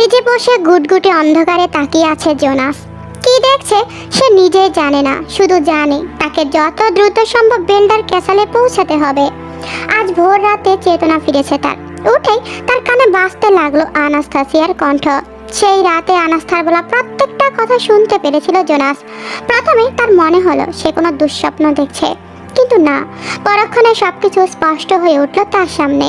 মেঝে বসে গুটগুটে অন্ধকারে তাকিয়ে আছে জোনাস। কি দেখছে সে নিজেই জানে না, শুধু জানে তাকে যত দ্রুত সম্ভব বেন্ডার ক্যাসেলে পৌঁছাতে হবে। আজ ভোর রাতে চেতনা ফিরেছে তার। উঠেই তার কানে বাজতে লাগলো আনাস্তাসিয়ার কণ্ঠ। সেই রাতে আনাস্তার বলা প্রত্যেকটা কথা শুনতে পেরেছিল জোনাস। প্রথমে তার মনে হলো সে কোনো দুঃস্বপ্ন দেখছে, কিন্তু না, পরক্ষণে সবকিছু স্পষ্ট হয়ে উঠল তার সামনে।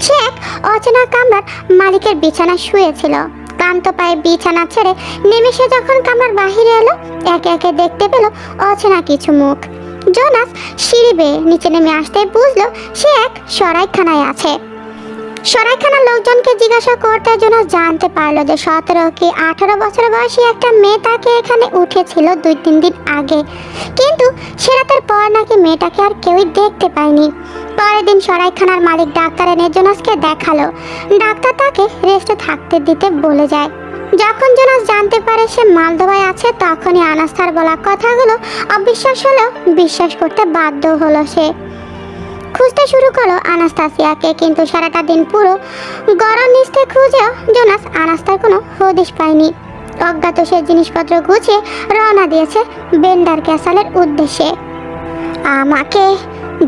সে এক অচেনা কামরার মালিকের বিছানায় শুয়েছিল। ক্লান্ত পায়ে বিছানা ছেড়ে নেমে সে যখন কামরার বাহিরে এলো, একে একে দেখতে পেল অচেনা কিছু মুখ। জোনাস সিঁড়ি বেয়ে নিচে নেমে আসতে বুঝলো সে এক সরাইখানায় আছে। সরাইখানার লোকজনকে জিজ্ঞাসা করতে জোনাস জানতে পারলো যে 17 কি 18 বছর বয়সী একটা মেয়ে তাকে এখানে উঠেছিল 2-3 দিন আগে, কিন্তু সে রাতের পর নাকি মেয়েটাকে আর কেউই দেখতে পায়নি। পরের দিন সরাইখানার মালিক ডাক্তার এনে জোনাসকে দেখালো। ডাক্তার তাকে রেস্টে থাকতে দিতে বলে যায়। যখন জোনাস জানতে পারে সে মালদোভায় আছে, তখনই আনাস্তার বলা কথাগুলো অবিশ্বাস হলেও বিশ্বাস করতে বাধ্য হলো সে। খুঁজতে শুরু করলো আনাস্তাসিয়াকে, কিন্তু সারাটা দিন পুরো গরম নিস্তে খুঁজেও জোনাস আনাস্তার কোনো হদিশ পায়নি। অজ্ঞাত সে জিনিসপত্র গুছিয়ে রওনা দিয়েছে বেন্ডার ক্যাসেলের উদ্দেশ্যে। আমাকে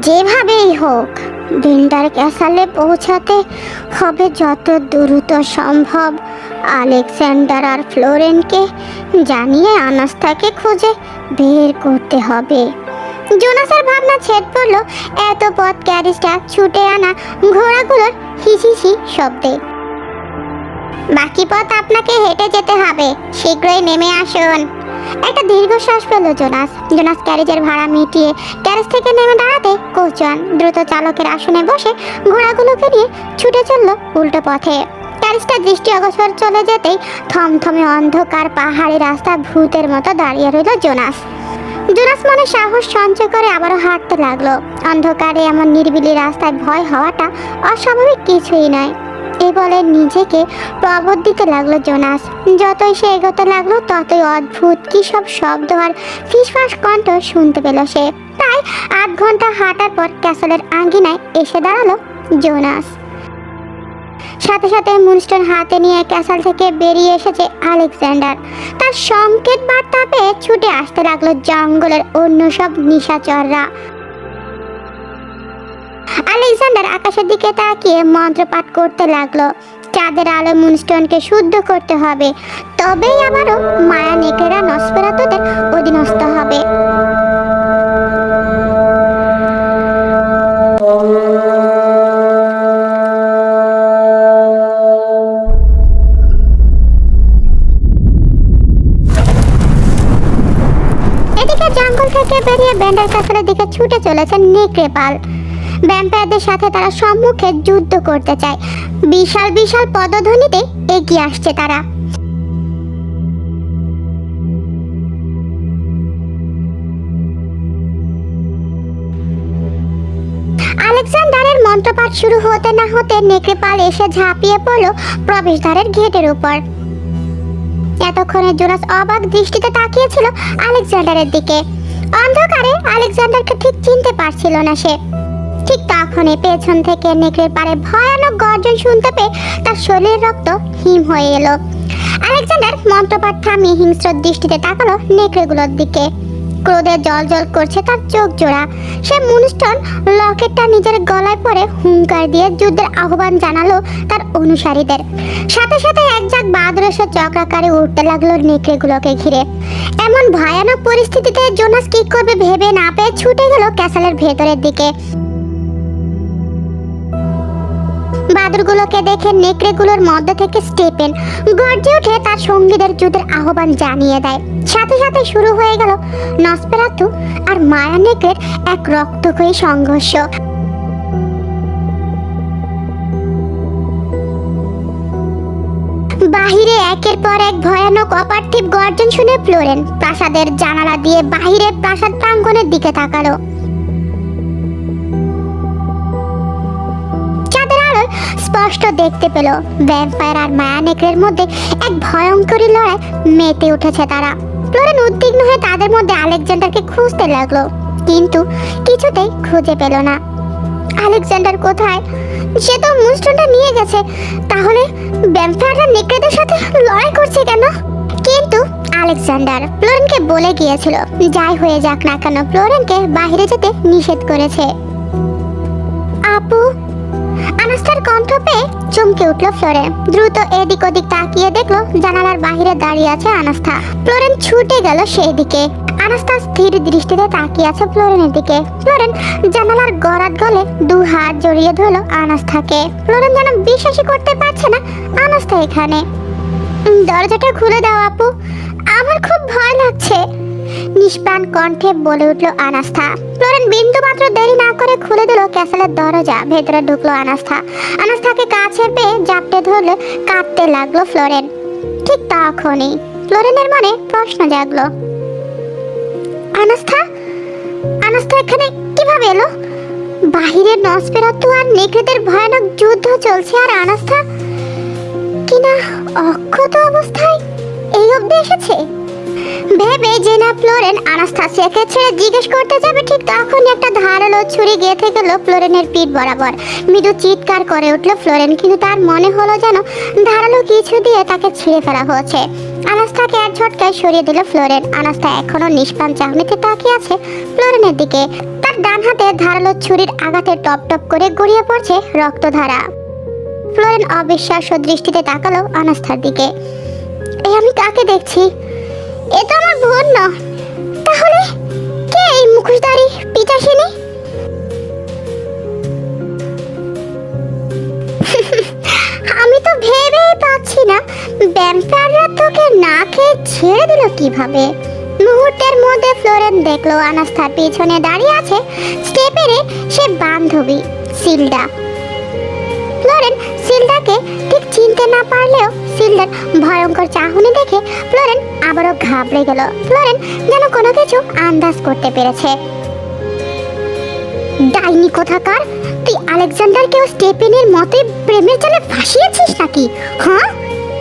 যেভাবেই হোক বেন্ডার ক্যাসেলে পৌঁছাতে হবে যত দ্রুত সম্ভব। আলেকজান্ডার আর ফ্লোরেনকে জানিয়ে আনাস্তাকে খুঁজে বের করতে হবে। জোনাসের ভাবনা ছেদ পড়ল এত পথ ক্যারিজটা ছুটে আনা ঘোড়াগুলোর হিসিসি শব্দে। বাকি পথ আপনাকে হেঁটে যেতে হবে, শীঘ্রই নেমে আসুন। একটা দীর্ঘশ্বাস পেল জোনাস। জোনাস ক্যারিজের ভাড়া মিটিয়ে ক্যারিজ থেকে নেমে দাঁড়াতে কোচওয়ান দ্রুত চালকের আসনে বসে ঘোড়াগুলোকে নিয়ে ছুটে চলল উল্টো পথে। ক্যারিজটা দৃষ্টি অগোচর চলে যেতেই থমথমে অন্ধকার পাহাড়ি রাস্তা ভূতের মতো দাঁড়িয়ে রইল জোনাস। জোনাস মনে সাহস সঞ্চয় করে আবারও হাঁটতে লাগলো। অন্ধকারে এমন নিরিবিলি রাস্তায় ভয় হওয়াটা অস্বাভাবিক কিছুই নয়, এই বলে নিজেকে প্রবোধ দিতে লাগলো জোনাস। যতই সে এগোতে লাগলো ততই অদ্ভুত কি সব শব্দ আর ফিসফাস কণ্ঠ শুনতে পেল সে। প্রায় 8 ঘন্টা হাঁটার পর ক্যাসেলের আঙ্গিনায় এসে দাঁড়ালো জোনাস। সাথে সাথে মুনস্টোন হাতে নিয়ে ক্যাসেল থেকে বেরিয়ে এসেছে আলেকজান্ডার। তার সংকেত বার্তা পেয়ে ছুটে আসতে লাগলো জঙ্গলের অন্য সব নিশাচররা। আলেকজান্ডার আকাশের দিকে তাকিয়ে মন্ত্রপাঠ করতে লাগলো। চাঁদের আলো মুনস্টোনকে শুদ্ধ করতে হবে, তবেই আবারও মায়া নেকড়েরা নসফেরাতুদের অধীনস্থ হবে। জঙ্গল থেকে বেরিয়ে বেন্ডার ক্যাসেলের দিকে ছুটে চলেছে নেকড়েপাল। ভ্যাম্পায়ারদের সাথে তারা সম্মুখে যুদ্ধ করতে চায়। বিশাল বিশাল পদধ্বনিতে এগিয়ে আসছে তারা। আলেকজান্ডারের মন্ত্রপাঠ শুরু হতে না হতে নেকড়েপাল এসে ঝাঁপিয়ে পড়ল প্রবেশদ্বারের গেটের উপর। এতক্ষণে জোনাস অবাক দৃষ্টিতে তাকিয়েছিল আলেকজান্ডারের দিকে। অন্ধকারে আলেকজান্ডারকে ঠিক চিনতে পারছিল না সে। ঠিক তখনই পেছন থেকে নেকড়ের পাড়ে ভয়ানক গর্জন শুনতে পেয়ে তার শরীরের রক্ত হিম হয়ে এলো। আলেকজান্ডার মন্ত্রপাঠ থামিয়ে হিংস্র দৃষ্টিতে তাকালো নেকড়েগুলোর দিকে। ক্রোধে জল করছে তার চোখ জোড়া। সে মুনস্টোন লকেটটা নিজের গলায় পরে হুঙ্কার দিয়ে যুদ্ধের আহ্বান জানালো তার অনুসারীদের। সাথে সাথে এক ঝাঁক বাদুড় এসে চক্রাকারে উঠতে লাগলো নেকড়েগুলোকে ঘিরে। এমন ভয়ানক পরিস্থিতিতে জোনাস কি করবে ভেবে না পেয়ে ছুটে গেল ক্যাসেলের ভেতরের দিকে। বাদুড়গুলোকে দেখে নেকড়েগুলোর মধ্যে থেকে স্টেপেন গর্জে উঠে তার সঙ্গীদের যুদ্ধের আহ্বান জানিয়ে দেয়। সাথে সাথে শুরু হয়ে গেল নসফেরাতু আর মায়া নেকড়ের এক রক্তক্ষয়ী সংঘর্ষ। বাহিরে একের পর এক ভয়ানক অপার্থিব গর্জন শুনে ফ্লোরেন প্রাসাদের জানালা দিয়ে বাহিরে প্রাসাদ প্রাঙ্গণের দিকে তাকালো। স্পষ্ট দেখতে পেল ভ্যাম্পায়ার আর মায়া নেকড়ের মধ্যে এক ভয়ঙ্কর লড়াই মেতে উঠেছে তারা। ফ্লোরেন উদ্বিগ্ন হয়ে তাদের মধ্যে আলেকজান্ডারকে খুঁজতে লাগলো, কিন্তু কিছুতেই খুঁজে পেল না। আলেকজান্ডার কোথায়? সে তো মুনস্টোনটা নিয়ে গেছে, তাহলে ভ্যাম্পায়াররা নেকড়েদের সাথে লড়াই করছে কেন? কিন্তু আলেকজান্ডার ফ্লোরেনকে বলে গিয়েছিল যাই হয়ে যাক না কেন ফ্লোরেনকে বাইরে যেতে নিষেধ করেছে। আপু, আনাস্তার কণ্ঠ পেয়ে চমকে উঠল ফ্লোরেন। দ্রুত এদিক ওদিক তাকিয়ে দেখলো জানালার বাইরে দাঁড়িয়ে আছে আনাস্তা। ফ্লোরেন ছুটে গেল সেই দিকে। আনাস্তা স্থির দৃষ্টিতে তাকিয়ে আছে ফ্লোরেনের দিকে। ফ্লোরেন জানালার গরাদ গলে দু হাত জড়িয়ে ধরলো আনাস্তাকে। ফ্লোরেন যেন বিশ্বাসই করতে পারছে না আনাস্তা এখানে। দরজাটা খুলে দাও আপু, আমার খুব ভয় লাগছে, নিষ্প্রাণ কণ্ঠে বলে উঠল আনাস্তা। ফ্লোরেন বিন্দু মাত্র দেরি না করে খুলে দিল ক্যাসেলের দরজা। ভেতরে ঢুকলো আনাস্তা। আনাস্তাকে কাছে পেয়ে জাপটে ধরলে কাঁদতে লাগলো ফ্লোরেন। ঠিক তখনই ফ্লোরেনের মনে প্রশ্ন জাগলো, আনাস্তা আনাস্তা এখানে কিভাবে এলো? বাহিরে নসফেরাতু আর নেকড়েদের ভয়ানক যুদ্ধ চলছে, আর আনাস্তা কিনা অক্ষত অবস্থায় এই অবধি এসেছে। ভেবে যে না ফ্লোরেন আনাস্তাসিয়াকে ছেড়ে জিজ্ঞেস করতে যাবে, ঠিক তখন একটা ধারালো ছুরি গেঁথে গেল ফ্লোরেনের পিঠ বরাবর। মৃদু চিৎকার করে উঠল ফ্লোরেন, কিন্তু তার মনে হলো যেন ধারালো কিছু দিয়ে তাকে ছিঁড়ে ফেলা হয়েছে। আনাস্তাকে এক ঝটকায় সরিয়ে দিল ফ্লোরেন। আনাস্তা এখনো নিষ্প্রাণ চাহনিতে তাকিয়ে আছে ফ্লোরেনের দিকে। তার ডান হাতে ধারালো ছুরির আঘাতে টপ টপ করে গড়িয়ে পড়ছে রক্তধারা। ফ্লোরেন অবিশ্বাস্য দৃষ্টিতে তাকালো আনাস্তার দিকে। এই আমি কাকে দেখছি? এ তো আমার বোন না, তাহলে কে এই মুখোশধারী পিতাসিনী? আমি তো ভেবেই পাচ্ছি না ভ্যাম্পায়াররা তোকে না খেয়ে ছেড়ে দিল কিভাবে। মুহূর্তের মধ্যে ফ্লোরেন দেখলো আনাস্তার পিছনে দাঁড়িয়ে আছে স্টেপেরে সে বান্ধবী সিলডা। ফ্লোরেন সিলডাকে ঠিক চিনতে না পারলেও সিলডার ভয়ঙ্কর চাহনি দেখে ফ্লোরেন আবারও ঘাবড়ে গেল। ফ্লোরেন যেন কোনো কিছু আন্দাজ করতে পেরেছে। ডাইনি কোথাকার, তুই আলেকজান্ডারকেও স্টেপেনের মতোই প্রেমের জালে ফাঁসিয়েছিস নাকি? হ্যাঁ,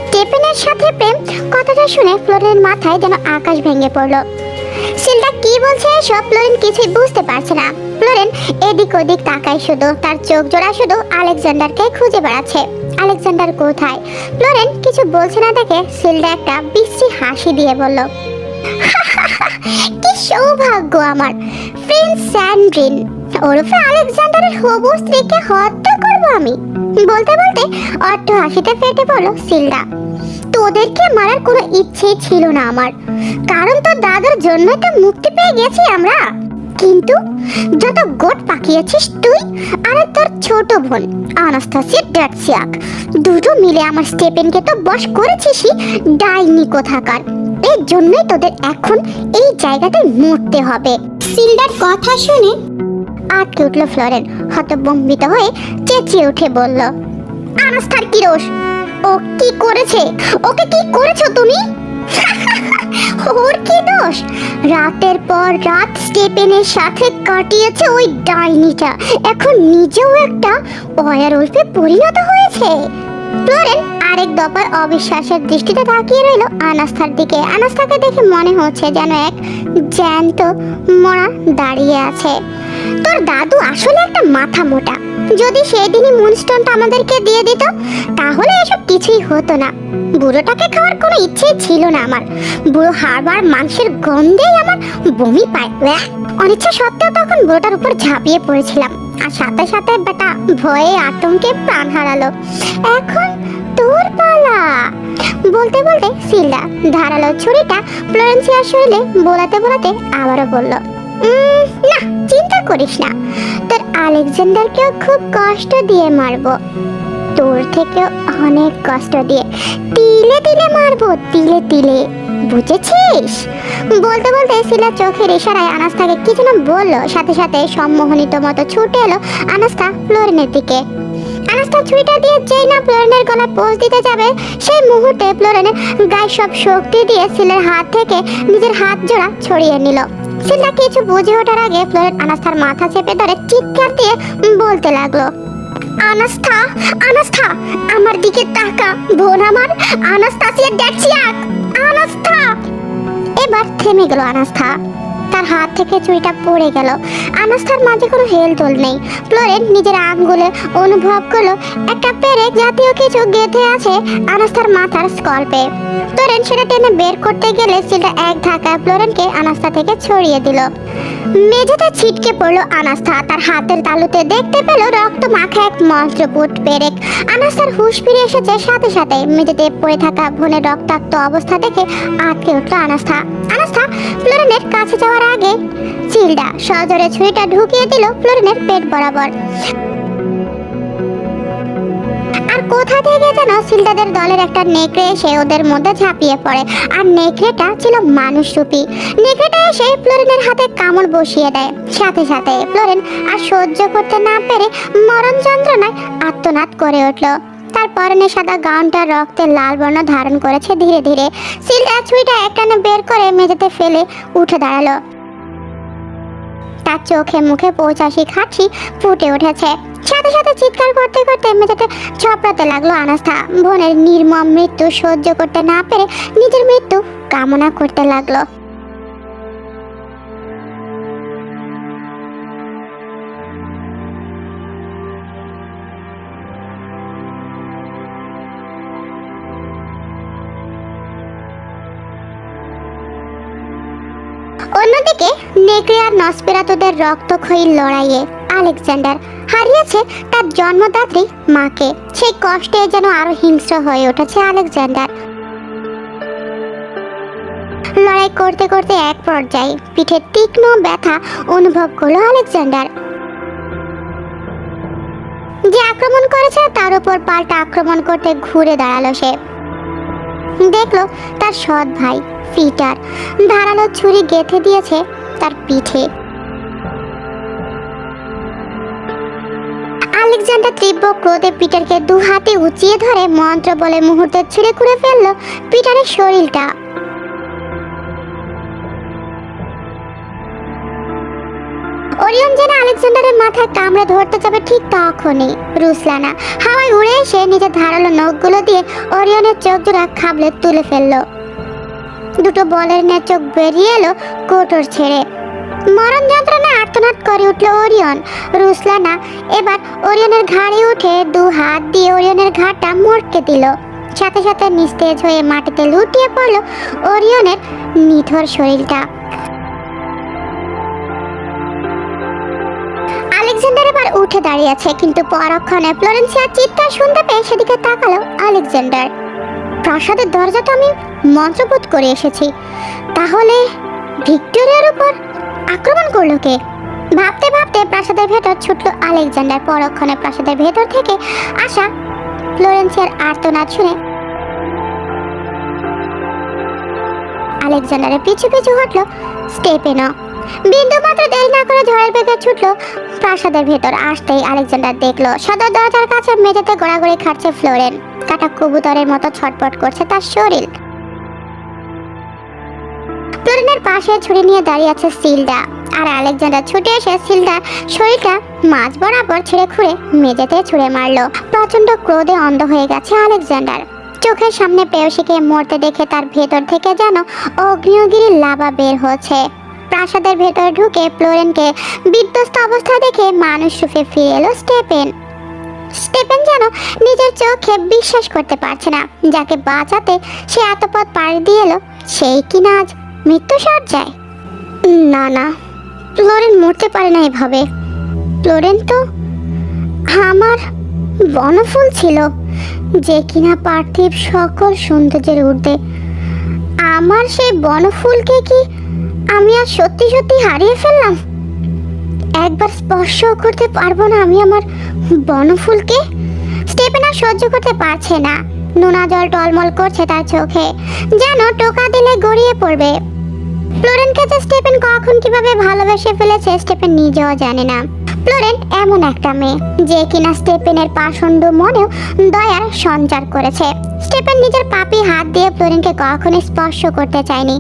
স্টেপেনের সাথে প্রেম কথাটা শুনে ফ্লোরেনের মাথায় যেন আকাশ ভেঙে পড়লো। সিলডা কি বলছে এসব ফ্লোরেন কিছুই বুঝতে পারছে না। ফ্লোরেন এদিক ওদিক তাকায়, শুধু তার চোখ জোড়া শুধু আলেকজান্ডারকে খুঁজে বেড়াচ্ছে। আলেকজান্ডার কোথায়? ফ্লোরেন কিছু বলছে না দেখে সিলডা একটা বিশ্রী হাসি দিয়ে বলল, কি সৌভাগ্য আমার, প্রিন্স স্যান্ড্রিন ওরফে আলেকজান্ডারের হবু স্ত্রীকে হত্যা করব আমি। বলতে বলতে অট্ট হাসিতে ফেটে পড়লো সিলডা। তোদেরকে মারার কোনো ইচ্ছে ছিল না আমার, কারণ তোর দাদার জন্য তো মুক্তি পেয়ে গেছি আমরা। কিন্তু যত গোট পাকিয়েছিস তুই আর তোর ছোট বোন আনাস্তাসিয়া ড্যাটসিয়াক, দুটো মিলে আমার স্টেপেনকে তো বশ করেছিসই, ডাইনি কোথাকার। এর জন্যই তোদের এখন এই জায়গাতে মরতে হবে। সিলডার কথা শুনে আটকে উঠল ফ্লোরেন। হতভম্বিত হয়ে চেঁচিয়ে উঠে বলল, আনাস্তার কি দোষ? ও কি করেছে? ওকে কি করেছো তুমি? ওর কি দোষ? রাতের পর রাত স্টেপেনের সাথে কাটিয়েছে ওই ডাইনিটা, এখন নিজেও একটা ওয়ারউলফে পরিণত হয়েছে। ফ্লোরেন আরেক দফার অবিশ্বাসের দৃষ্টিতে তাকিয়ে রইল আনাস্তার দিকে। আনাস্তাকে দেখে মনে হচ্ছে যেন এক জ্যান্ত মরা দাঁড়িয়ে আছে। তোর দাদু আসলে একটা মাথা মোটা। যদি সেদিনই মুনস্টোনটা আমাদেরকে দিয়ে দিত তাহলে এসব কিছুই হতো না। বুড়োটাকে খাওয়ার কোনো ইচ্ছে ছিল না আমার। বুড়ো হাড় মাংসের গন্ধেই আমার বমি পায়। অনিচ্ছা সত্ত্বেও তখন বুড়োটার উপর ঝাঁপিয়ে পড়েছিলাম, আর সাথে সাথে বেটা ভয়ে আতঙ্কে প্রাণ হারালো। এখন তোর পালা। বলতে বলতে সিলডা ধারালো ছুরিটা ফ্লোরেন্সিয়ার শরীরে বোলাতে বোলাতে আবারও বলল, না চিন্তা করিস না, তোর আলেকজান্ডারকেও খুব কষ্ট দিয়ে মারবো, তোর থেকেও অনেক কষ্ট দিয়ে, তিলে তিলে মারবো, তিলে তিলে, বুঝেছিস? বলতে বলতে সিলা চোখের ইশারায় আনাস্তাকে কিছু না বললো, সাথে সাথে সম্মোহনিত মতো ছুটে এলো আনাস্তা ফ্লোরেনের দিকে। আনাস্তা ছুরিটা দিয়ে যেই না ফ্লোরেনের গলায় পোঁচ দিতে যাবে, সেই মুহূর্তে ফ্লোরেনের গায়ে সব শক্তি দিয়ে সিলের হাত থেকে নিজের হাত জোড়া ছড়িয়ে নিল। সিলটা কিছু বুঝে ওঠার আগে ফ্লোরেন আনাস্তার মাথা চেপে ধরে চিৎকার দিয়ে বলতে লাগলো, আনাস্তা আনাস্তা আমার দিকে তাকা, বোন আমার আনাস্তাসিয়া ড্যাটসিয়াক, আনাস্তা। এবার থেমে গেল আনাস্তা। তার হাত থেকে ছুরিটা পড়ে গেল। আনাস্থার মাঝে কোনো হেলদোল নেই। ফ্লোরেন নিজের আঙ্গুলে অনুভব করলো একটা পেরেক জাতীয় কিছু গেঁথে আছে আনাস্থার মাথার স্কল্পে। ফ্লোরেন সেটা টেনে বের করতে গেলে সিলটা এক ধাক্কায় ফ্লোরেনকে আনাস্থা থেকে ছড়িয়ে দিল। মেঝেতে ছিটকে পড়লো আনাস্থা। তার হাতের তালুতে দেখতে পেল রক্ত মাখা এক মন্ত্রপুট পেরেক। আনাস্থার হুঁশ ফিরে এসেছে সাথে সাথে। মেঝেতে পড়ে থাকা বোনের রক্তাক্ত অবস্থা দেখে আটকে উঠল আনাস্থা। আনাস্থা ফ্লোরেনের কাছে যাওয়ার আগে সিলডা সজোরে ছুরিটা ঢুকিয়ে দিল ফ্লোরেনের পেট বরাবর। আর কোথা থেকে যেন সিলডাদের দলের একটা নেকড়ে এসে ওদের মধ্যে ঝাঁপিয়ে পড়ে। আর নেকড়েটা ছিল মানুষরূপী। নেকড়েটা এসে ফ্লোরেনের হাতে কামড় বসিয়ে দেয়। সাথে সাথে ফ্লোরেন আর সহ্য করতে না পেরে মরণ যন্ত্রণায় আর্তনাদ করে উঠল। তার পরনে সাদা গাউনটা রক্তে লাল বর্ণ ধারণ করেছে। ধীরে ধীরে সিলডা ছুরিটা একটানে বের করে মেঝেতে ফেলে উঠে দাঁড়ালো। তার চোখে মুখে পৌঁছাশি খাচ্ছি ফুটে উঠেছে। সাথে সাথে চিৎকার করতে করতে মেঝেতে ছপড়াতে লাগলো আনাস্থা। বোনের নির্মম মৃত্যু সহ্য করতে না পেরে নিজের মৃত্যু কামনা করতে লাগলো। অন্যদিকে নেকড়ে আর নসপেরাতোদের রক্তক্ষয়ী লড়াইয়ে আলেকজান্ডার হারিয়েছে তার জন্মদাত্রী মাকে। সেই কষ্টে যেন আরো হিংস্র হয়ে উঠেছে আলেকজান্ডার। লড়াই করতে করতে এক পর্যায়ে পিঠে তীক্ষ্ণ ব্যথা অনুভব করলো আলেকজান্ডার। যে আক্রমণ করেছে তার উপর পাল্টা আক্রমণ করতে ঘুরে দাঁড়ালো সে। দেখলো তার সৎ ভাই পিটার ধারালো ছুরি গেঁথে দিয়েছে তার পিঠে। আলেকজান্ডার তীব্র ক্রোধে পিটারকে দু হাতে উঁচিয়ে ধরে মন্ত্র বলে মুহূর্তে ছিঁড়ে খুঁড়ে ফেললো পিটারের শরীরটা। ওরিয়ন যেন আলেকজান্ডারের মাথায় কামড়ে ধরতে যাবে ঠিক তখনই রুসলানা হাওয়ায় উড়ে এসে নিজের ধারালো নখগুলো দিয়ে ওরিয়নের চোখ জোড়া খাবলে তুলে ফেললো। দুটো বলের ন্যায় চোখ বেরিয়ে এলো কোটর ছেড়ে। মরণ যন্ত্রণায় আর্তনাদ করে উঠল ওরিয়ন। রুসলানা এবার ওরিয়নের ঘাড়ে উঠে দু হাত দিয়ে ওরিয়নের ঘাড়টা মটকে দিল। সাথে সাথে নিস্তেজ হয়ে মাটিতে লুটিয়ে পড়ল ওরিয়নের নিথর শরীরটা। আলেকজান্ডার এবার উঠে দাঁড়িয়েছে, কিন্তু পরক্ষণে ফ্লোরেন্সিয়ার চিৎকার শুনতে পেয়ে সেদিকে তাকালো আলেকজান্ডার। প্রাসাদের দরজা তো আমি মন্ত্রপুত করে এসেছি, তাহলে ভিক্টোরিয়ার উপর আক্রমণ করলো কে? ভাবতে ভাবতে প্রাসাদের ভেতর ছুটলো আলেকজান্ডার। পরক্ষণে প্রাসাদের ভেতর থেকে আসা ফ্লোরেন্সিয়ার আর্তনাদ শুনে আলেকজান্ডারের পিছু পিছু হটলো স্টেপেনও। বিন্দুমাত্র দেরি না করে ঝড়ের বেগে ছুটলো প্রাসাদের ভেতর। আসতেই আলেকজান্ডার দেখলো সদর দরজার কাছে মেঝেতে গড়াগড়ি খাচ্ছে ফ্লোরেন। কাটা কবুতরের মতো ছটফট করছে তার শরীর। ফ্লোরেনের পাশে ছুরি নিয়ে দাঁড়িয়ে আছে সিলডা, আর আলেকজান্ডার ছুটে এসে সিলডার শরীরটা মাঝ বরাবর ছিঁড়ে খুঁড়ে মেঝেতে ছুঁড়ে মারলো। প্রচন্ড ক্রোধে অন্ধ হয়ে গেছে আলেকজান্ডার। চোখের সামনে প্রেয়সীকে মরতে দেখে তার ভেতর থেকে যেন অগ্নিয়গিরির লাভা বের হচ্ছে। প্রাসাদের ভেতর ঢুকে ফ্লোরেনকে বিধ্বস্ত অবস্থা দেখে মানুষ রূপে ফিরে এলো স্টেপেন। স্টেপেন যেন নিজের চোখে বিশ্বাস করতে পারছে না, যাকে বাঁচাতে সে এত পথ পাড়ি দিয়ে এলো সেই কিনা আজ মৃত্যু সজ্জায়। না না, ফ্লোরেন মরতে পারে না এভাবে। ফ্লোরেন তো আমার বনফুল ছিল, যে কিনা পার্থিব সকল সৌন্দর্যের ঊর্ধ্বে। আমার সেই বনফুলকে কি আমি আর সত্যি সত্যি হারিয়ে ফেললাম? একবার স্পর্শ করতে পারবো না আমি আমার বনফুলকে? স্টেপেন আর সহ্য করতে পারছে না। নোনা জল টলমল করছে তার চোখে, যেন টোকা দিলে গড়িয়ে পড়বে। ফ্লোরেনকে যে স্টেপেন কখন কিভাবে ভালোবেসে ফেলেছে স্টেপেন নিজেও জানে না। ফ্লোরেন এমন একটা মেয়ে যে কিনা স্টেপেনের পাষণ্ড মনেও দয়ার সঞ্চার করেছে। স্টেপেন নিজের পাপী হাত দিয়ে ফ্লোরেনকে কখনো স্পর্শ করতে চায়নি,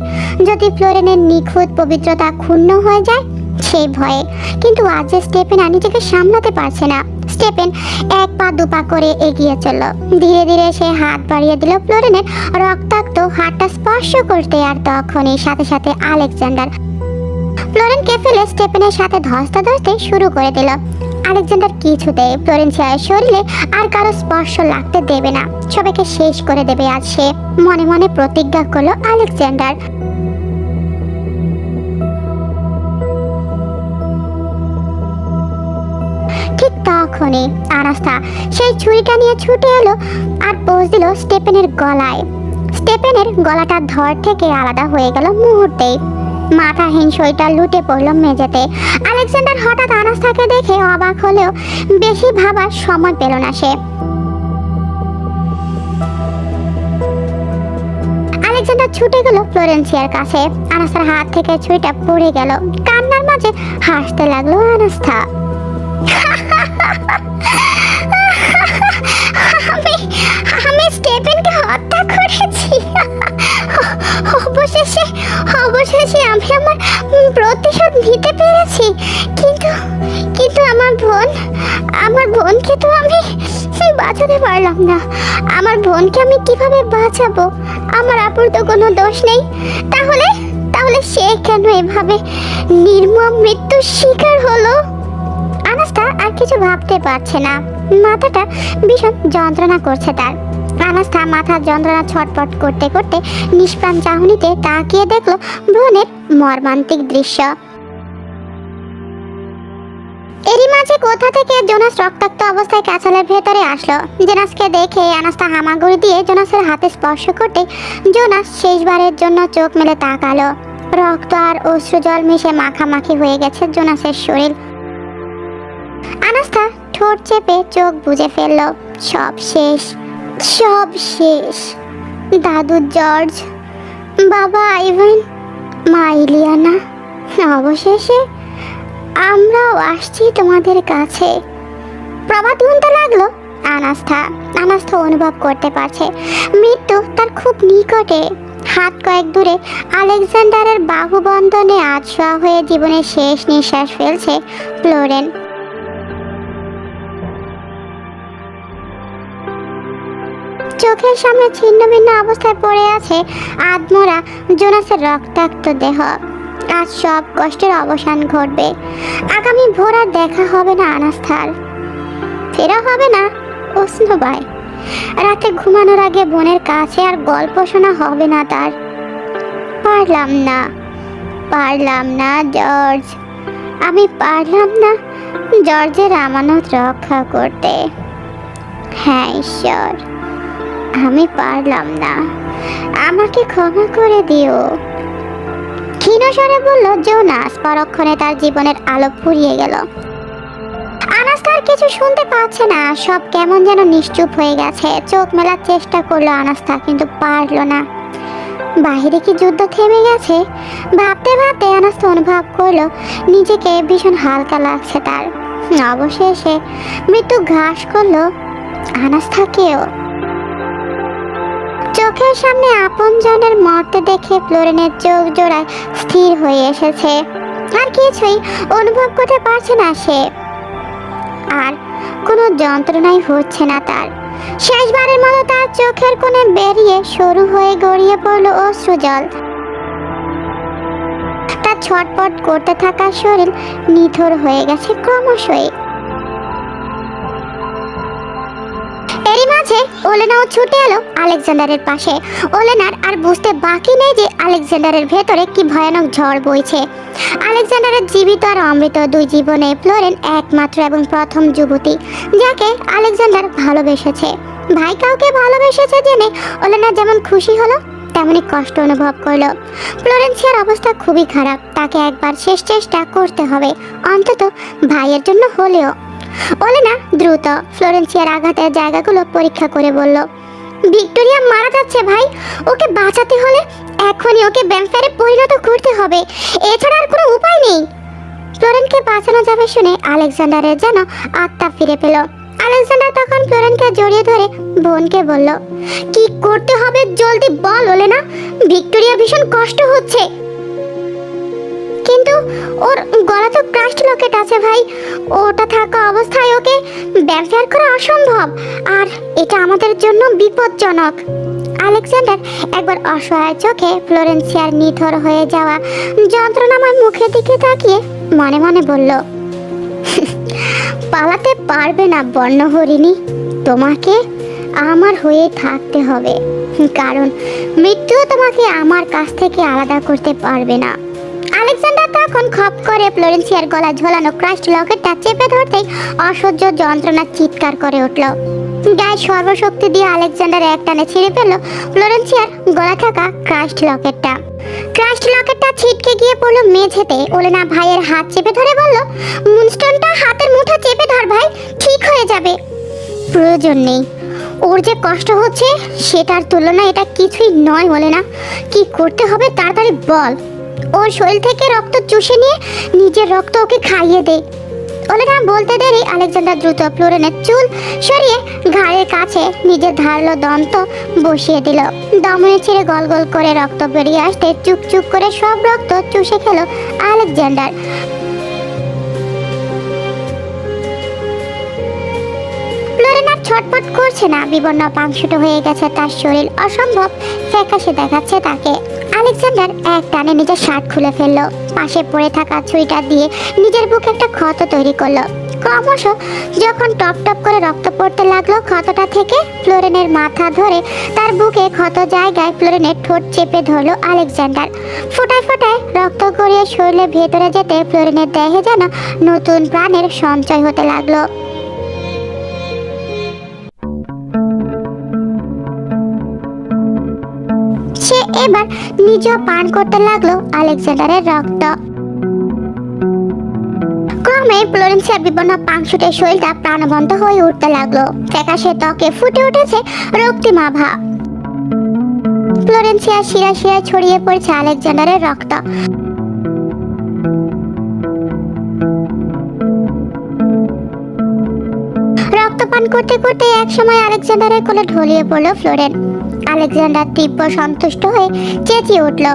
যদি ফ্লোরেনের নিখুঁত পবিত্রতা ক্ষুণ্ণ হয়ে যায় সেই ভয়ে। কিন্তু আজ যে স্টেপেন আর নিজেকে সামলাতে পারছে না। স্টেপেন এক পা দুপা করে এগিয়ে চলল। ধীরে ধীরে সে হাত বাড়িয়ে দিল ফ্লোরেনের রক্তাক্ত হাতটা স্পর্শ করতে, আর তখনই সাথে সাথে আলেকজান্ডার ফ্লোরেনকে ফেলে স্টেফেনের সাথে ধস্তাধস্তি শুরু করে দিল। আলেকজান্ডার কিছুতেই ফ্লোরেন্সিয়ার শরীরে আর কারো স্পর্শ লাগতে দেবে না, সবাইকে শেষ করে দেবে আজ সে, মনে মনে প্রতিজ্ঞা করলো আলেকজান্ডার। ঠিক তখনই আনাস্তা সেই ছুরিটা নিয়ে ছুটে এলো আর পোজ দিল স্টেফেনের গলায়। স্টেফেনের গলাটা ধর থেকে আলাদা হয়ে গেল মুহূর্তেই। মাথাহীন সইটা লুটে পড়ল মেঝেতে। আলেকজান্ডার হঠাৎ আনাস্তাকে দেখে অবাক হলেও বেশি ভাবার সময় পেল না সে। আলেকজান্ডার ছুটে গেল ফ্লোরেন্সিয়ার কাছে। আনাস্তার হাত থেকে ছুরিটা পড়ে গেল। কান্নার মাঝে হাসতে লাগলো আনাস্তা। আমি স্টেফেনকে হত্যা করেছি। অবশেষে আমি আমার প্রতিশোধ নিতে পেরেছি। কিন্তু আমার বোনকে তো আমি বাঁচাতে পারলাম না। আমার বোনকে আমি কিভাবে বাঁচাবো? আমার আপুর তো কোনো দোষ নেই। তাহলে সে কেন এভাবে নির্মম মৃত্যুর শিকার হলো? আনাস্তা আর কিছু ভাবতে পারছে না, মাথাটা ভীষণ যন্ত্রণা করছে তার। আনাস্তা মাথার যন্ত্রণা ছটফট করতে করতে নিষ্প্রাণ চাহনিতে তাকিয়ে দেখলো ভ্রূণের মর্মান্তিক দৃশ্য। এরই মাঝে কোথা থেকে জোনাস রক্তাক্ত অবস্থায় ক্যাসেলের ভেতরে আসলো। জোনাসকে দেখে আনাস্তা হামাগুড়ি দিয়ে জোনাসের হাতে স্পর্শ করতে জোনাস শেষবারের জন্য চোখ মেলে তাকালো। রক্ত আর অশ্রু জল মিশে মাখামাখি হয়ে গেছে জোনাসের শরীর। আনাস্তা ঠোঁট চেপে চোখ বুজে ফেলল। সব শেষ। দাদু জর্জ, বাবা আইভান, মা ইলিয়ানা, অবশেষে আমরাও আসছি তোমাদের কাছে। প্রভাত গুনতে লাগলো আনাস্তা অনুভব করতে পারছে মৃত্যু তার খুব নিকটে। হাত কয়েক দূরে আলেকজান্ডারের বাহুবন্ধনে আধশোয়া হয়ে জীবনের শেষ নিঃশ্বাস ফেলছে ফ্লোরেন। চোখের সামনে ছিন্ন ভিন্ন অবস্থায় পড়ে আছে আধমরা জোনাসের রক্তাক্ত দেহ। আজ সব কষ্টের অবসান ঘটবে। আগামী ভোর আর দেখা হবে না আনাস্তার, ফেরা হবে না ওসনোবায়। রাতে ঘুমানোর আগে বোনের কাছে আর গল্প শোনা হবে না তার। পারলাম না জর্জ, আমি পারলাম না জর্জের আমানত রক্ষা করতে। হ্যাঁ ঈশ্বর, আমি পারলাম না, আমাকে ক্ষমা করে দিও। ক্ষীণ স্বরে বলল জোনাস। পরক্ষণে তার জীবনের আলো ফুরিয়ে গেল। আনাস্তার কিছু শুনতে পাচ্ছে না, সব কেমন যেন নিশ্চুপ হয়ে গেছে। চোখ মেলার চেষ্টা করলো আনাস্তা, কিন্তু পারলো না। বাহিরে কি যুদ্ধ থেমে গেছে? ভাবতে ভাবতে আনাস্তা অনুভব করলো নিজেকে ভীষণ হালকা লাগছে তার। অবশেষে মৃত্যু ঘাস করলো আনাস্তাকেও। চোখের সামনে আপনজনের মরতে দেখে ফ্লোরেনের চোখ জোড়ায় স্থির হয়ে এসেছে। আর কিছুই অনুভব করতে পারছে না সে, আর কোনো যন্ত্রণাই হচ্ছে না তার। শেষবারের মতো তার চোখের কোণে বেরিয়ে শুরু হয়ে গড়িয়ে পড়লো অশ্রুজল। তার ছটপট করতে থাকা শরীর নিথর হয়ে গেছে ক্রমশই। এরই মাঝে ওলেনাও ছুটে এলো আলেকজান্ডারের পাশে। ওলেনার আর বুঝতে বাকি নেই যে আলেকজান্ডারের ভেতরে কি ভয়ানক ঝড় বইছে। আলেকজান্ডারের জীবিত আর অমৃত দুই জীবনে ফ্লোরেন একমাত্র এবং প্রথম যুবতী যাকে আলেকজান্ডার ভালোবেসেছে। ভাই কাউকে ভালোবেসেছে জেনে ওলেনা যেমন খুশি হলো তেমনি কষ্ট অনুভব করলো। ফ্লোরেন্সিয়ার অবস্থা খুবই খারাপ, তাকে একবার শেষ চেষ্টা করতে হবে, অন্তত ভাইয়ের জন্য হলেও। ওলেনা দ্রুত ফ্লোরেন্সিয়ার আঘাতের জায়গাগুলো পরীক্ষা করে বলল, ভিক্টোরিয়া মারা যাচ্ছে ভাই, ওকে বাঁচাতে হলে এখনই ওকে ভ্যাম্পায়ারে পরিণত করতে হবে, এছাড়া আর কোনো উপায় নেই। ফ্লোরেনকে বাঁচানো যাবে শুনে আলেকজান্ডারের যেন আত্মা ফিরে পেল। আলেকজান্ডার তখন ফ্লোরেনকে জড়িয়ে ধরে বোনকে বলল, কি করতে হবে জলদি বল ওলেনা, ভিক্টোরিয়া ভীষণ কষ্ট হচ্ছে। কিন্তু ওর গলা তো ক্রাস্ট লকেট আছে ভাই, ওটা থাকা অবস্থায় ওকে ব্যবহার করা অসম্ভব, আর এটা আমাদের জন্য বিপজ্জনক। আলেকজান্ডার একবার অসহায় চোখে ফ্লোরেন্সিয়ার নিথর হয়ে যাওয়া যন্ত্রণাময় মুখের দিকে তাকিয়ে মনে মনে বলল, পালাতে পারবে না বর্ণহরিণী, তোমাকে আমার হয়ে থাকতে হবে, কারণ মৃত্যু তোমাকে আমার কাছ থেকে আলাদা করতে পারবে না। আলেকজান্ডার তখন খপ করে ফ্লোরেন্সিয়ার গলা ঝোলানো ক্রাস্ট লকেটটা চেপে ধরতেই অসহ্য যন্ত্রণা চিৎকার করে উঠল। গায়ে সর্বশক্তি দিয়ে আলেকজান্ডার এক টানে ছিঁড়ে ফেলল ফ্লোরেন্সিয়ার গলা থাকা ক্রাস্ট লকেটটা। ক্রাস্ট লকেটটা ছিটকে গিয়ে পড়লো মেঝেতে। ওলেনা ভাইয়ের হাত চেপে ধরে বলল, মুনস্টোনটা হাতের মুঠো চেপে ধর ভাই, ঠিক হয়ে যাবে। প্রয়োজন নেই, ওর যে কষ্ট হচ্ছে সেটার তুলনায় এটা কিছুই নয়। ওলেনা, কি করতে হবে তাড়াতাড়ি বল। ওর শরীর থেকে রক্ত চুষে নিয়ে নিজের রক্ত ওকে খাইয়ে দে। ওলেনা বলতে দেরি আলেকজান্ডার দ্রুত ফ্লোরেনের চুল সরিয়ে ঘাড়ের কাছে নিজের ধারালো দন্ত বসিয়ে দিল। দমনে ছেড়ে গল গল করে রক্ত বেরিয়ে আসতে চুপ চুপ করে সব রক্ত চুষে খেল আলেকজান্ডার। ফ্লোরেনার ছটফট করছে না, বিবর্ণ পাংশুটো হয়ে গেছে তার শরীর, অসম্ভব ফ্যাকাশে দেখাচ্ছে তাকে। আলেকজান্ডার এক টানে নিজের শার্ট খুলে ফেললো, পাশে পড়ে থাকা ছুরিটা দিয়ে নিজের বুকে একটা ক্ষত তৈরি করলো। ক্রমশ যখন টপ টপ করে রক্ত পড়তে লাগলো ক্ষতটা থেকে, ফ্লোরেনের মাথা ধরে তার বুকে ক্ষত জায়গায় ফ্লোরেনের ঠোঁট চেপে ধরলো আলেকজান্ডার। ফোটায় ফোটায় রক্ত গড়িয়ে শরীরের ভেতরে যেতে ফ্লোরেনের দেহে যেন নতুন প্রাণের সঞ্চয় হতে লাগলো। সে এবার নিজেও পান করতে লাগলো আলেকজান্ডারের রক্ত। ক্রমে ফ্লোরেন্সিয়ার বিবর্ণ পাংশুটের শরীরটা প্রাণবন্ত হয়ে উঠতে লাগলো। ফ্যাকাশে ত্বকে ফুটে উঠেছে রক্তিম আভা। ফ্লোরেন্সিয়ার শিরা শিরায় ছড়িয়ে পড়েছে আলেকজান্ডারের রক্ত। রক্তপান করতে করতে একসময় আলেকজান্ডারের কোলে ঢলিয়ে পড়লো ফ্লোরেন। আলেকজান্ডার তীব্র সন্তুষ্ট হয়ে চেঁচিয়ে উঠল,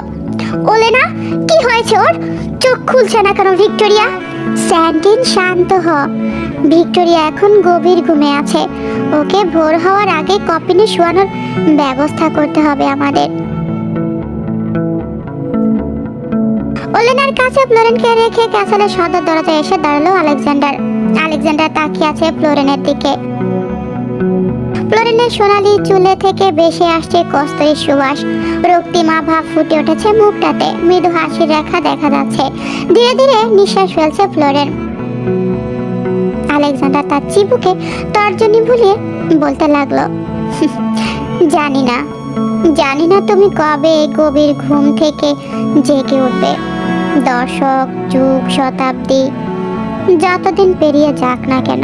ওলেনা, কি হয়েছে ওর? চোখ খুলছে না কেন ভিক্টোরিয়া? স্যান্টিন, শান্ত হ। ভিক্টোরিয়া এখন গভীর ঘুমে আছে, ওকে ভোর হওয়ার আগে কফিনে শোয়ানোর ব্যবস্থা করতে হবে আমাদের। ওলেনার কাছে ফ্লোরেনকে রেখে ক্যাসেলের সদর দরজায় এসে দাঁড়ালো আলেকজান্ডার। আলেকজান্ডার তাকিয়ে আছে ফ্লোরেনের দিকে। ফ্লোরেনের সোনালি চুলে থেকে ভেসে আসছে কস্তুরীর সুবাস। রক্তিম আভা ফুটে উঠেছে মুখটাতে, মৃদু হাসির রেখা দেখা যাচ্ছে। ধীরে ধীরে নিঃশ্বাস ফেলছে ফ্লোরেন। আলেকজান্ডার তার চিবুকে তর্জনী ভুলিয়ে বলতে লাগলো, জানি না তুমি কবে এই গভীর ঘুম থেকে জেগে উঠবে। দশক, যুগ, শতাব্দী, যতদিন পেরিয়ে যাক না কেন,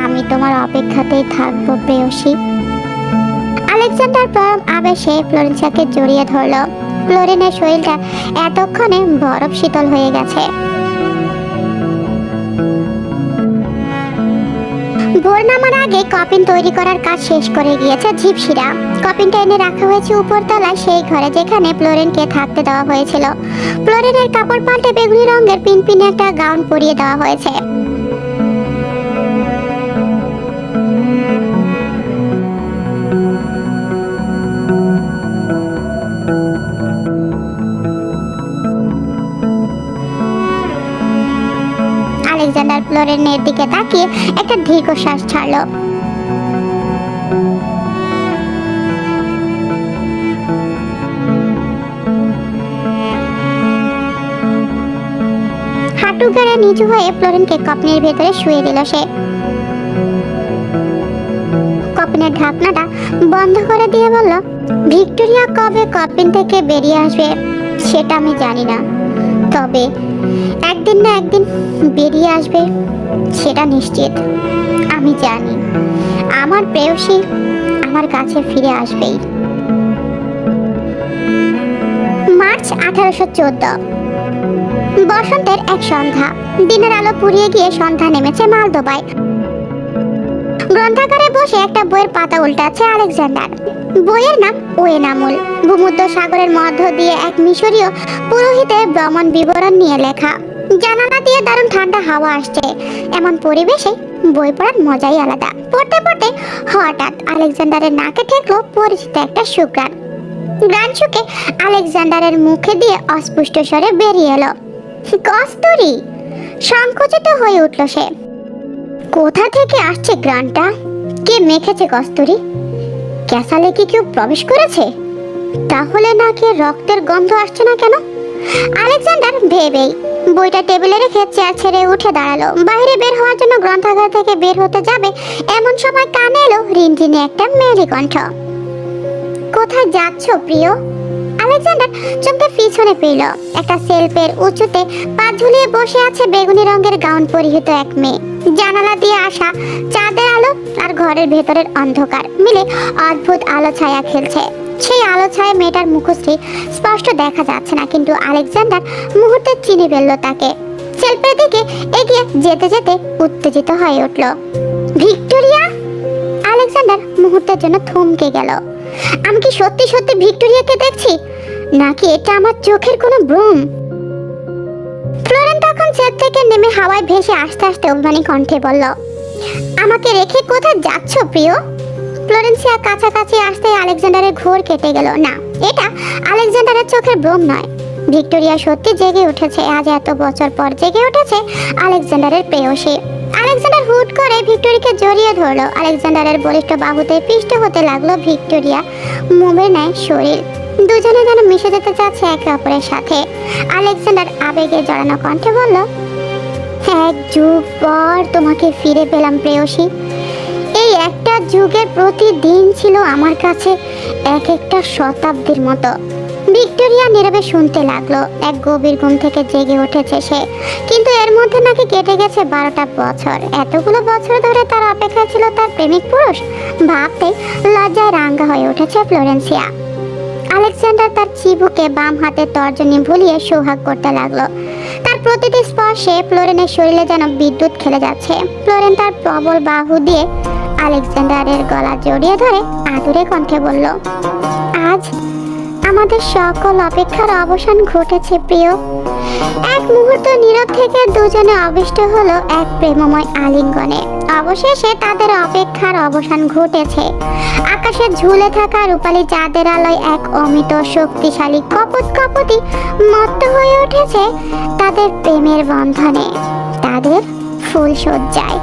আমি তোমার অপেক্ষাতেই থাকবো প্রেয়সী। আলেকজান্ডার পরম আবেশে ফ্লোরেন্সিয়াকে জড়িয়ে ধরলো। ফ্লোরেনের শরীরটা এতক্ষণে বরফ শীতল হয়ে গেছে। ভোর নামার আগে কফিন তৈরি করার কাজ শেষ করে গিয়েছে জিপসিরা। কফিনটা এনে রাখা হয়েছে উপরতলায় সেই ঘরে যেখানে ফ্লোরেনকে থাকতে দেওয়া হয়েছিল। ফ্লোরেনের কাপড় পাল্টে বেগুনি রঙের পিনপিনে একটা গাউন পরিয়ে দেওয়া হয়েছে। আলেকজান্ডার ফ্লোরেনের দিকে তাকিয়ে একটা দীর্ঘশ্বাস ছাড়লো। হাঁটু গেড়ে নিচু হয়ে ফ্লোরেনকে কফিনের ভেতরে শুয়ে দিল সে। কফিনের ঢাকনাটা বন্ধ করে দিয়ে বলল, ভিক্টোরিয়া কবে কফিন থেকে বেরিয়ে আসবে সেটা আমি জানি না, তবে একদিন না একদিন বেরিয়ে আসবে সেটা নিশ্চিত। আমি জানি আমার প্রেয়সী আমার কাছে ফিরে আসবেই। মার্চ 1814। বসন্তের এক সন্ধ্যা। দিনের আলো পুড়িয়ে গিয়ে সন্ধ্যা নেমেছে মালদোবায়। গ্রন্থাগারে বসে একটা বইয়ের পাতা উল্টাচ্ছে আলেকজান্ডার। বইয়ের নাম ওয়েনামুল। ভূমধ্য সাগরের মধ্য দিয়ে এক মিশরীয় পুরোহিতের ভ্রমণ বিবরণ নিয়ে লেখা। জানালা দিয়ে দারুণ ঠান্ডা হাওয়া আসছে। এমন পরিবেশে বই পড়ার মজাই আলাদা। পড়তে পড়তে হঠাৎ আলেকজান্ডারের নাকে ঠেকলো পরিচিত একটা সুঘ্রাণ। ঘ্রাণ শুকে আলেকজান্ডারের মুখে দিয়ে অস্পষ্ট স্বরে বেরিয়ে এলো, কস্তুরী। সংকুচিত হয়ে উঠল সে। কোথা থেকে আসছে ঘ্রাণটা? কে মেখেছে কস্তুরী? ক্যাসালে কি কেউ প্রবেশ করেছে? তাহলে নাকি রক্তের গন্ধ আসছে না কেন? আলেকজান্ডার ভেবেই বইটা টেবিলে রেখে চেয়ার ছেড়ে উঠে দাঁড়ালো। বাইরে বের হওয়ার জন্য গ্রন্থাগার থেকে বের হতে যাবে এমন সময় কানে এলো রিনঝিনে একটা মেয়েলি কণ্ঠ। কোথায় যাচ্ছ প্রিয়? আলেকজান্ডার চমকে পিছনে পেল। একটা সেলফের উঁচুতে পা ঝুলিয়ে বসে আছে বেগুনি রঙের গাউন পরিহিত এক মেয়ে। জানালা দিয়ে আসা চাঁদের আলো আর ঘরের ভেতরের অন্ধকার মিলে অদ্ভুত আলো ছায়া খেলছে। সেই আলো ছায়া মেয়েটার মুখশ্রী স্পষ্ট দেখা যাচ্ছে না, কিন্তু আলেকজান্ডার মুহূর্তে চিনে ফেলল তাকে। সেলফের দিকে এগিয়ে যেতে যেতে উত্তেজিত হয়ে উঠল। ভিক্টোরিয়া! আলেকজান্ডার মুহূর্তের জন্য থমকে গেল। আমি কি সত্যি সত্যি ভিক্টোরিয়াকে দেখছি, নাকি এটা আমার চোখের কোনো ভ্রম? ফ্লোরেন তখন সেট থেকে নেমে হাওয়ায় ভেসে আস্তে আস্তে অভিমানী কণ্ঠে বলল, আমাকে রেখে কোথায় যাচ্ছ প্রিয়? ফ্লোরেন্সিয়া কাছাকাছি আসতে আলেকজান্ডারের ঘোর কেটে গেল। না, এটা আলেকজান্ডারের চোখের ভ্রম নয়। ভিক্টোরিয়া সত্যি জেগে উঠেছে। আজ এত বছর পর জেগে উঠেছে আলেকজান্ডারের প্রেয়সী। আলেকজান্ডার হুট করে ভিক্টোরিয়াকে জড়িয়ে ধরলো। আলেকজান্ডারের বলিষ্ঠ বাহুতে পিষ্ট হতে লাগলো ভিক্টোরিয়া মোমের ন্যায় শরীর। দুজনে যেন মিশে যেতে চাচ্ছে একে অপরের সাথে। আলেকজান্ডার আবেগে জড়ানো কণ্ঠে বলল, এক যুগ পর তোমাকে ফিরে পেলাম প্রেয়সী। এই একটা যুগের প্রতিদিন ছিল আমার কাছে এক একটা শতাব্দীর মতো। ভিক্টোরিয়া নীরবে শুনতে লাগলো। এক গভীর ঘুম থেকে জেগে উঠেছে সে, কিন্তু এর মধ্যে নাকি কেটে গেছে 12টা বছর। এতগুলো বছর ধরে তার অপেক্ষা ছিল তার প্রেমিক পুরুষ। ভাবতে লজ্জায় রাঙ্গা হয়ে উঠেছে ফ্লোরেন্সিয়া। আলেকজান্ডার তার চিবুকে বাম হাতের তর্জনী ভুলিয়ে সোহাগ করতে লাগলো। তার প্রতিটি স্পর্শে ফ্লোরেনের শরীরে যেন বিদ্যুৎ খেলে যাচ্ছে। ফ্লোরেন তার প্রবল বাহু দিয়ে আলেকজান্ডারের গলা জড়িয়ে ধরে আদুরে কণ্ঠে বলল, আজ আমাদের সকল অপেক্ষার অবসান ঘটেছে প্রিয়। এক মুহূর্ত নীরব থেকে দুজনে আবিষ্ট হলো এক প্রেমময় আলিঙ্গনে। অবশেষে তাদের অপেক্ষার অবসান ঘটেছে। আকাশে ঝুলে থাকা রূপালী চাঁদের আলোয় এক অমিত শক্তিশালী কপোত কপোতি মত্ত হয়ে উঠেছে তাদের প্রেমের বন্ধনে, তাদের ফুলসজ্জায়।